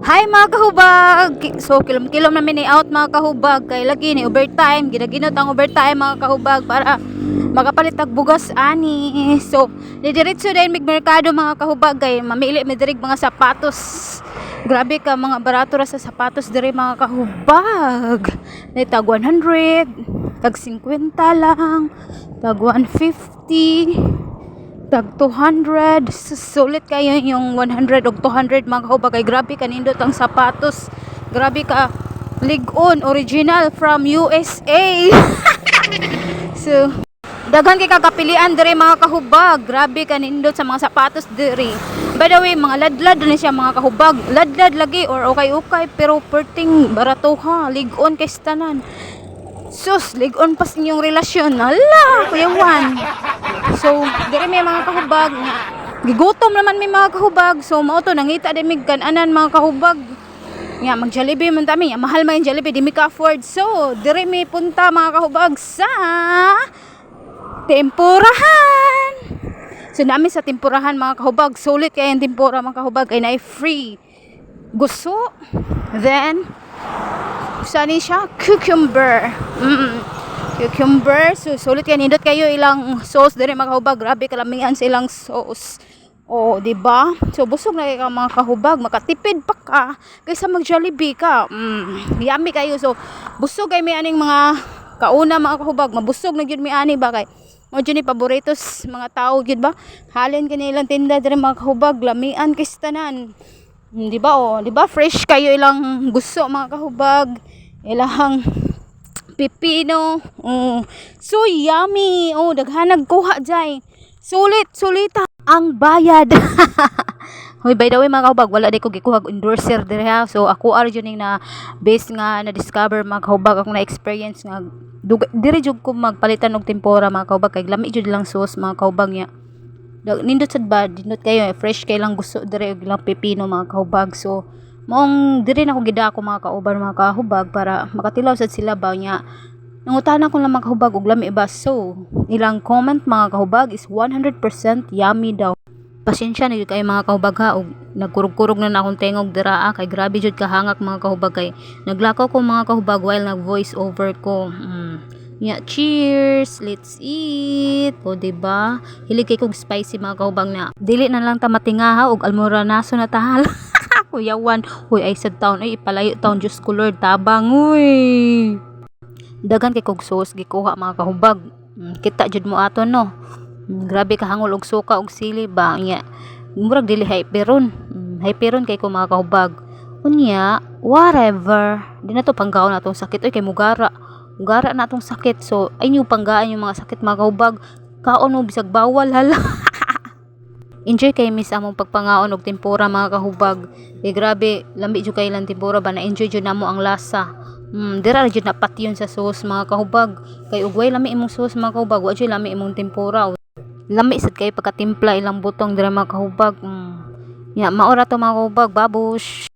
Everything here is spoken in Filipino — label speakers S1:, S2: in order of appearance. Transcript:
S1: Hi mga kahubag! So kilom-kilom namin ni out mga kahubag kay lagi ni overtime, ginaginot ang overtime mga kahubag para makapalit og bugas ani. So didiretso din mig merkado mga kahubag kay mamili mi diri mga sapatos. Grabe ka mga barato ra sa sapatos diri mga kahubag. Ni tag 100, tag 50 lang, tag 150. Tag 200, sulit kayo yung 100 o 200 mga kahubag kay grabe kanindot ang sapatos, grabe ka ligon original from USA. So daghan kay kakapilian diri mga kahubag, grabe kanindot sa mga sapatos diri. By the way mga ladlad na siya mga kahubag, ladlad lagi or okay pero perting barato ha, ligon kay tanan. Sus, ligon pas inyong relasyon. Ala, Kuya Juan. So, diri may mga kahubag nga. Gigutom naman may mga kahubag. So, mao to nangita din mig kananan mga kahubag. Nga mag Jollibee man tami, mahal man yung Jollibee, di mi ka afford. So, diri may punta mga kahubag sa tempurahan. So, namin sa tempurahan mga kahubag. Sulit kaya yung tempura mga kahubag ay na free gusto. Then sani siya cucumber. Cucumber. So sulit kay nindot kayo ilang sauce diri mga kahubag, grabe kalamihan sa ilang sauce. Oh, di ba? So busog na kayo mga kahubag, makatipid pa ka kaysa mag Jollibee ka. Yummy kayo. So busog kay may aning mga kauna mga kahubag, mabusog na gyud mi ani ba kay mo ni paboritos mga tao gyud ba? Halin kanilang tinda diri mga kahubag, lamian kay tanan. Di ba di ba fresh kayo ilang gusto mga kahubag, ilang pipino. So yummy. Daghanag kuha jay. Sulit ang bayad. Hoy, by the way mga kahubag, wala di ko gikuha endorser dire ha. So ako arjo ning na base nga na discover mga kahubag, akong na experience nga dire jud ko magpalitan og tempura mga kahubag kay lami jud lang sauce mga kahubag nya. Nindot sad ba, nindot kayo fresh kay lang gusto dire og ilang pipino mga kahubag. So mong dire na ko gidako mga kauban mga kahubag para makatilaw sad sila ba nya. Nangutana ko lang mga kahubag og lami ba. So ilang comment mga kahubag is 100% yummy daw. Pasensya na gyud kay mga kahubag ha, og nagkurog-kurog na akong tengog dira kay grabe jud kahangak mga kahubag kay naglakaw ko mga kahubag while nag voice over ko. Cheers, let's eat. Diba? Hilig kay kog spicy mga kahubag na. Dili na lang ta matingaha og almoranaso na tahal. Kuya Juan, huy ay sad taon ay ipalayo taon, Diyos ko Lord, tabang uy. Dagan kay kog sauce gikuha mga kahubag. Kita jud mo aton no. Grabe kahangol og suka og sili ba nya. Murag dili hyperon. Hyperon kay ko mga kahubag. Unya, whatever. Di na to panggaon atong sakit oy kay mugara na atong sakit. So ay nyo panggaan yung mga sakit mga kahubag, kaon mo bisag bawal hala. Enjoy kay miss among pagpangaon og tempura mga kahubag kay grabe lambi jud kay lang tempura ba, na enjoy jud namo ang lasa. Dira jud na patyon sa sauce mga kahubag kay ugway lami imong sauce mga kahubag, wa jud lami imong tempura. Lami sad kay pagkatimpla ilang butong dira mga kahubag. Maora to mga kahubag, babush.